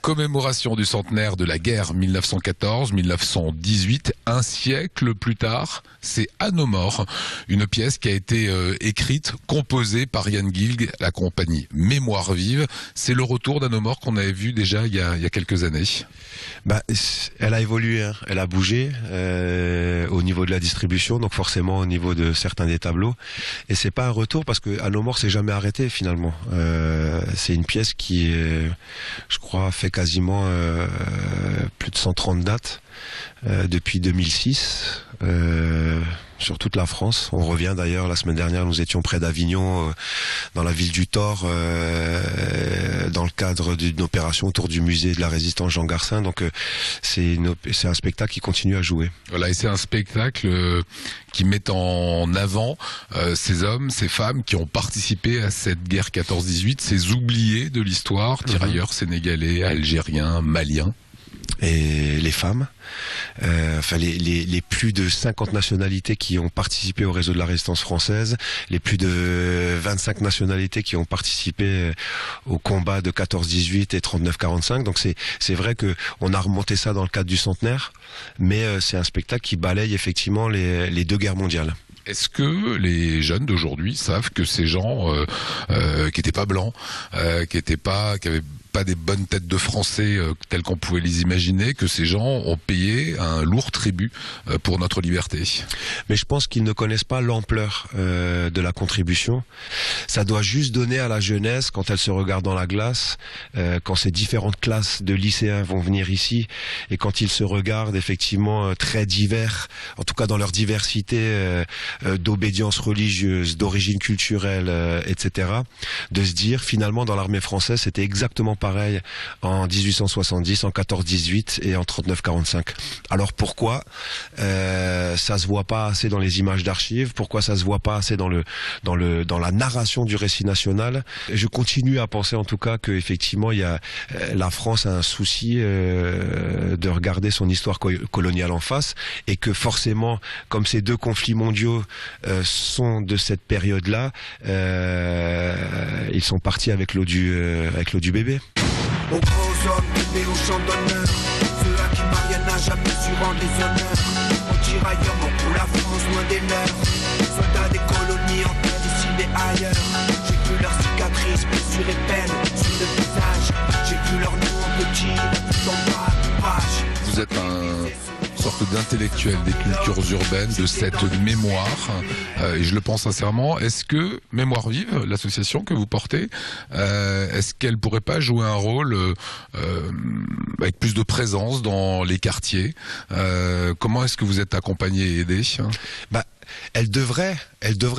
Commémoration du centenaire de la guerre 1914-1918, un siècle plus tard, c'est À nos morts, une pièce qui a été écrite, composée par Yann Gilg, la compagnie Mémoire vive. C'est le retour d'À nos morts qu'on avait vu déjà il y a quelques années. Bah, elle a évolué, hein. Elle a bougé au niveau de la distribution, donc forcément au niveau de certains des tableaux. Et c'est pas un retour parce que À nos morts s'est jamais arrêté finalement. C'est une pièce qui, je crois, fait quasiment plus de 130 dates depuis 2006. Sur toute la France. On revient d'ailleurs, la semaine dernière, nous étions près d'Avignon, dans la ville du Thor, dans le cadre d'une opération autour du musée de la Résistance Jean Garcin. Donc c'est un spectacle qui continue à jouer. Voilà, et c'est un spectacle qui met en avant ces hommes, ces femmes qui ont participé à cette guerre 14-18, ces oubliés de l'histoire, tirailleurs sénégalais, algériens, maliens. Et les femmes, enfin les plus de 50 nationalités qui ont participé au réseau de la résistance française, les plus de 25 nationalités qui ont participé au combat de 14-18 et 39-45. Donc c'est vrai que on a remonté ça dans le cadre du centenaire, mais c'est un spectacle qui balaye effectivement les deux guerres mondiales. Est-ce que les jeunes d'aujourd'hui savent que ces gens qui n'étaient pas blancs, qui avaient pas des bonnes têtes de Français telles qu'on pouvait les imaginer, que ces gens ont payé un lourd tribut pour notre liberté? Mais je pense qu'ils ne connaissent pas l'ampleur de la contribution. Ça doit juste donner à la jeunesse, quand elle se regarde dans la glace, quand ces différentes classes de lycéens vont venir ici, et quand ils se regardent effectivement très divers, en tout cas dans leur diversité d'obédience religieuse, d'origine culturelle, etc., de se dire finalement dans l'armée française c'était exactement pareil en 1870, en 14-18 et en 39-45. Alors pourquoi ça se voit pas assez dans les images d'archives? Pourquoi ça se voit pas assez dans la narration du récit national? Je continue à penser en tout cas que effectivement la France a un souci de regarder son histoire coloniale en face, et que forcément, comme ces deux conflits mondiaux sont de cette période-là, ils sont partis avec l'eau du bébé. Aux grands hommes tombés au champ d'honneur, ceux à qui Marianne n'a jamais su rendre les honneurs. Aux tirailleurs morts pour la France loin des leurs, soldats des colonies en terre d'ici et ailleurs. J'ai vu leurs cicatrices, blessures et peines sur le visage. J'ai vu leur nom en petit, dans ma page. Vous êtes une sorte d'intellectuel des cultures urbaines, de cette mémoire, et je le pense sincèrement. Est-ce que Mémoire vive, l'association que vous portez, est-ce qu'elle pourrait pas jouer un rôle avec plus de présence dans les quartiers? Comment est-ce que vous êtes accompagné et aidé? Elle devrait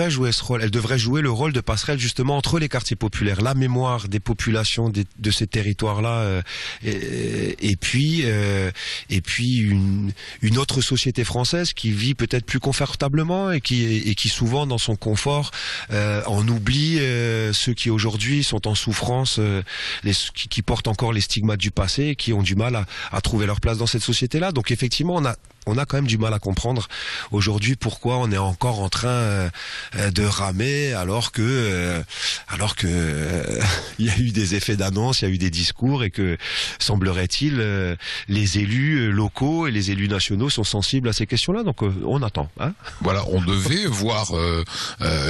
jouer ce rôle. Elle devrait jouer le rôle de passerelle justement entre les quartiers populaires, la mémoire des populations de ces territoires-là, et puis une autre société française qui vit peut-être plus confortablement et qui souvent dans son confort en oublie ceux qui aujourd'hui sont en souffrance, qui portent encore les stigmates du passé et qui ont du mal à trouver leur place dans cette société-là. Donc effectivement, on a quand même du mal à comprendre aujourd'hui pourquoi on est encore en train de ramer alors que il y a eu des effets d'annonce, il y a eu des discours, et que semblerait-il les élus locaux et les élus nationaux sont sensibles à ces questions-là. Donc on attend. Hein. Voilà, on devait voir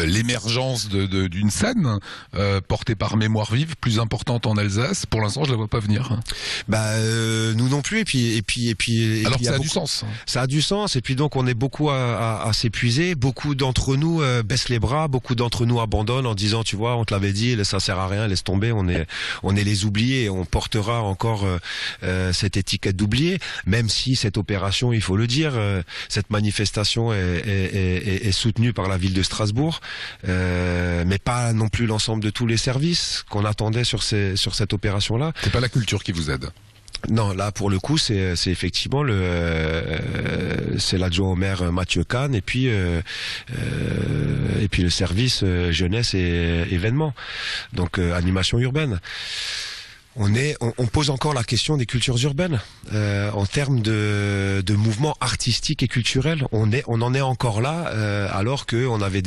l'émergence d'une scène portée par Mémoire vive, plus importante en Alsace. Pour l'instant, je la vois pas venir. Nous non plus. Et puis alors que ça a du sens. Ça a du sens, et puis donc on est beaucoup à s'épuiser. Beaucoup d'entre nous baissent les bras, beaucoup d'entre nous abandonnent en disant, tu vois, on te l'avait dit, ça sert à rien, laisse tomber, on est les oubliés, et on portera encore cette étiquette d'oublié, même si cette opération, il faut le dire, cette manifestation est soutenue par la ville de Strasbourg, mais pas non plus l'ensemble de tous les services qu'on attendait sur cette opération-là. C'est pas la culture qui vous aide? Non, là pour le coup c'est effectivement c'est l'adjoint au maire Mathieu Kahn, et puis le service jeunesse et événements, donc animation urbaine. On pose encore la question des cultures urbaines en termes de mouvements artistiques et culturels. On en est encore là, alors que on avait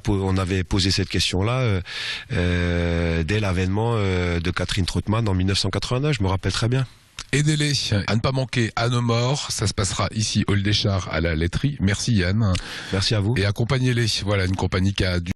on avait posé cette question-là dès l'avènement de Catherine Trautmann en 1989. Je me rappelle très bien. Aidez-les à ne pas manquer à nos morts. Ça se passera ici, Hall des Chars, à la laiterie. Merci Yann. Merci à vous. Et accompagnez-les. Voilà, une compagnie qui a du